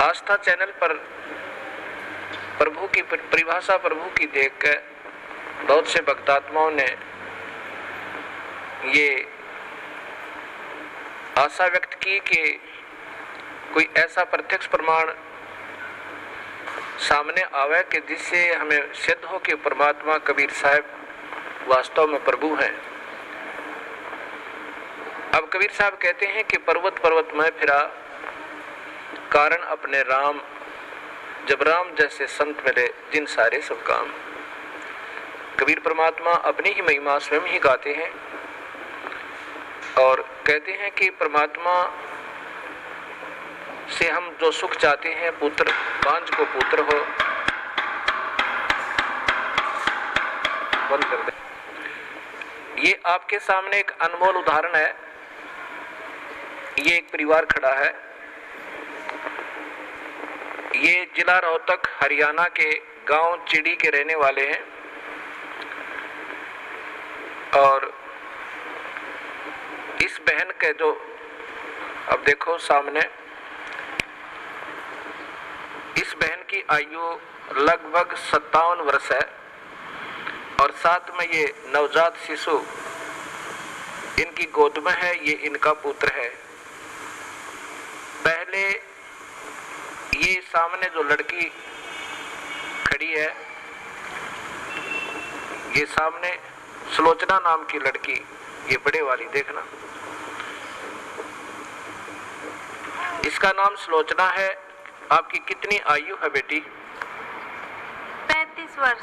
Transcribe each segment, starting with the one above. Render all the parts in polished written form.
आस्था channel पर प्रभु की परिभाषा प्रभु की देखकर बहुत से भक्तात्माओं ने ये आशा व्यक्त की कि कोई ऐसा प्रत्यक्ष प्रमाण सामने आवे कि जिससे हमें सिद्ध हो कि परमात्मा कबीर साहब वास्तव में प्रभु हैं। अब कबीर साहब कहते हैं कि पर्वत पर्वत में फिरा कारण अपने राम, जब राम जैसे संत मिले जिन सारे सब काम। कबीर परमात्मा अपनी ही महिमा स्वयं ही गाते हैं और कहते हैं कि परमात्मा से हम जो सुख चाहते हैं, पुत्र बांझ को पुत्र हो। बंद कर दे। ये आपके सामने एक अनमोल उदाहरण है। ये एक परिवार खड़ा है। ये जिला रोहतक हरियाणा के गांव चिड़ी के रहने वाले हैं और इस बहन के जो अब देखो सामने, इस बहन की आयु लगभग 57 वर्ष है और साथ में ये नवजात शिशु इनकी गोद में है। ये इनका पुत्र है। पहले ये सामने जो लड़की खड़ी है, ये सामने सुलोचना नाम की लड़की, ये बड़े वाली देखना, इसका नाम सुलोचना है। आपकी कितनी आयु है बेटी? 35 वर्ष।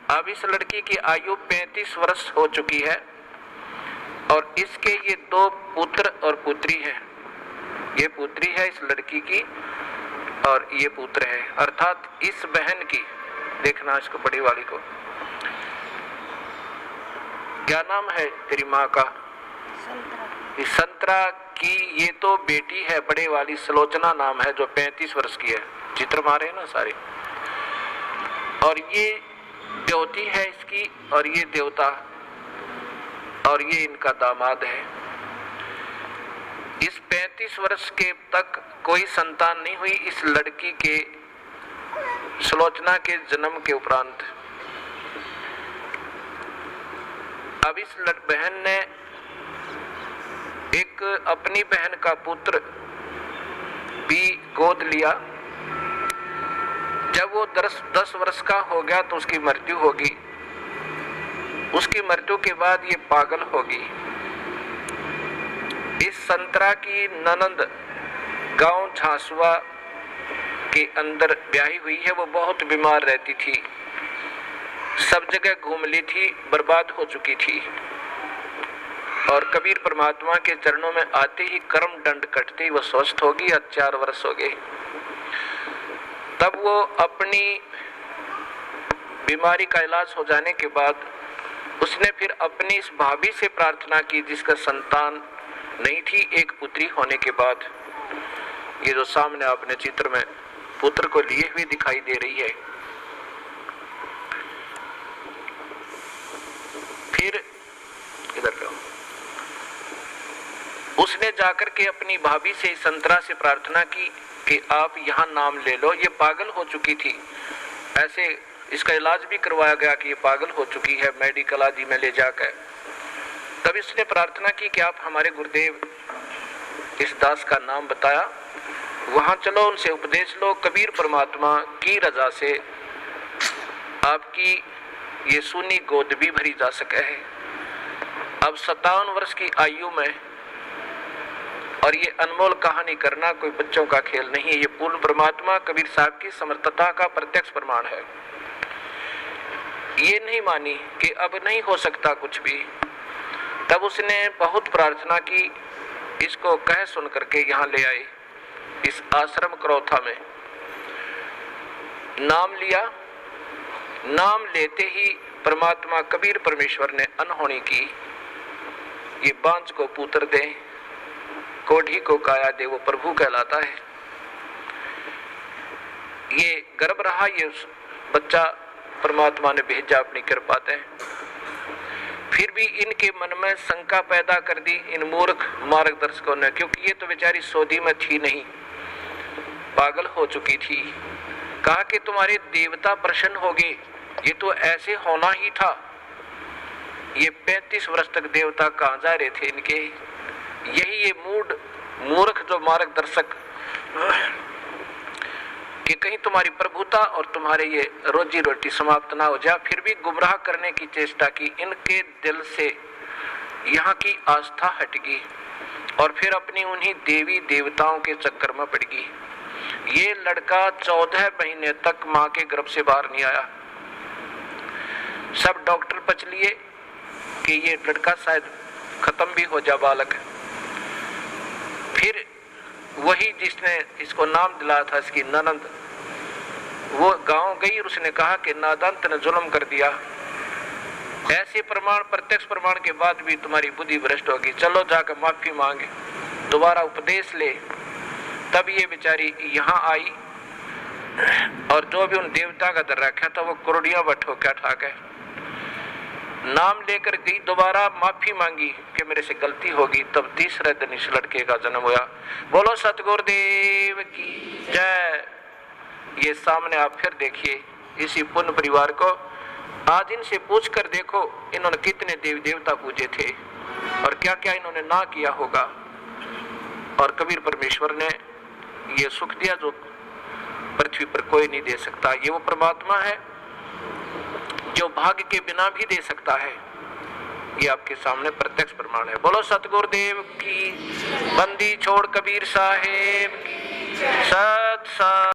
अब इस लड़की की आयु 35 वर्ष हो चुकी है और इसके ये 2 पुत्र और पुत्री हैं। ये पुत्री है इस लड़की की और ये पुत्र है, अर्थात इस बहन की। देखना इसको, बड़ी वाली को। क्या नाम है तेरी माँ का? संतरा। संतरा की ये तो बेटी है, बड़े वाली सुलोचना नाम है, जो 35 वर्ष की है। चित्र मारे ना सारे। और ये देवती है इसकी और ये देवता, और ये इनका दामाद है। इस 35 वर्ष के तक कोई संतान नहीं हुई इस लड़की के, सुलोचना के जन्म के उपरांत। अब इस बहन ने एक अपनी बहन का पुत्र भी गोद लिया। जब वो 10 वर्ष का हो गया तो उसकी मृत्यु होगी। उसकी मृत्यु के बाद ये पागल होगी। इस संतरा की ननंद गांव झांसुआ के अंदर ब्याही हुई है। वो बहुत बीमार रहती थी, सब जगह घूम ली थी, बर्बाद हो चुकी थी। और कबीर परमात्मा के चरणों में आते ही कर्म दंड कटते ही वो स्वस्थ होगी। 4 वर्ष हो गए। तब वो अपनी बीमारी का इलाज हो जाने के बाद उसने फिर अपनी इस भाभी से प्रार्थना की जिसका संतान नहीं थी, एक पुत्री होने के बाद। ये जो सामने आपने चित्र में पुत्र को लिए हुए दिखाई दे रही है। फिर इधर लो। उसने जाकर के अपनी भाभी से, संतरा से प्रार्थना की कि आप यहाँ नाम ले लो। ये पागल हो चुकी थी, ऐसे इसका इलाज भी करवाया गया कि ये पागल हो चुकी है, मेडिकल आदि में ले जाकर। तब इसने प्रार्थना की कि आप हमारे गुरुदेव इस दास का नाम बताया, वहां चलो, उनसे उपदेश लो। कबीर परमात्मा की रजा से आपकी ये सूनी गोद भी भरी जा सके है। अब 57 वर्ष की आयु में, और ये अनमोल कहानी करना कोई बच्चों का खेल नहीं है। ये पूर्ण परमात्मा कबीर साहब की समर्थता का प्रत्यक्ष प्रमाण है। ये नहीं मानी कि अब नहीं हो सकता कुछ भी। तब उसने बहुत प्रार्थना की, इसको कह सुन करके यहाँ ले आए इस आश्रम करौथा में। नाम लिया। नाम लेते ही परमात्मा कबीर परमेश्वर ने अनहोनी की। ये बांझ को पुत्र दे, कोढ़ी को काया दे, वो प्रभु कहलाता है। ये गर्भ रहा, ये बच्चा परमात्मा ने भेजा अपनी कृपा से। फिर भी इनके मन में शंका पैदा कर दी इन मूर्ख मार्गदर्शकों ने, क्योंकि ये तो बेचारी सऊदी में थी नहीं, पागल हो चुकी थी। कहा कि तुम्हारे देवता प्रसन्न हो गए, ये तो ऐसे होना ही था। ये 35 वर्ष तक देवता कहाँ जा रहे थे इनके। यही ये मूर्ख जो मार्गदर्शक कि कहीं तुम्हारी प्रभुता और तुम्हारे ये रोजी रोटी समाप्त ना हो जाए, फिर भी गुमराह करने की चेष्टा की। इनके दिल से यहाँ की आस्था हट गई और फिर अपनी उन्हीं देवी देवताओं के चक्कर में पड़ गई। ये लड़का 14 महीने तक माँ के गर्भ से बाहर नहीं आया। सब डॉक्टर पच लिए कि ये लड़का शायद खत्म भी हो जा बालक। फिर वही जिसने इसको नाम दिलाया था, इसकी ननंद, वो गांव गई और उसने कहा कि नादान तूने जुल्म कर दिया। ऐसे प्रमाण, प्रत्यक्ष प्रमाण के बाद भी तुम्हारी बुद्धि भ्रष्ट होगी, चलो जाकर माफी मांगे, दोबारा उपदेश ले। तब ये बेचारी यहाँ आई और जो भी उन देवता का दर रखा था वो कुर्डिया बठो क्या ठा गए। नाम लेकर गई, दोबारा माफी मांगी कि मेरे से गलती होगी। तब तीसरे दिन इस लड़के का जन्म हुआ। बोलो सतगुरुदेव की जय। ये सामने आप फिर देखिए इसी पुण्य परिवार को। आज इनसे पूछ कर देखो इन्होंने कितने देवी देवता पूजे थे और क्या क्या इन्होंने ना किया होगा। और कबीर परमेश्वर ने ये सुख दिया जो पृथ्वी पर कोई नहीं दे सकता। ये वो परमात्मा है जो भाग्य के बिना भी दे सकता है। ये आपके सामने प्रत्यक्ष प्रमाण है। बोलो सतगुरुदेव की। बंदी छोड़ कबीर साहेब की। सत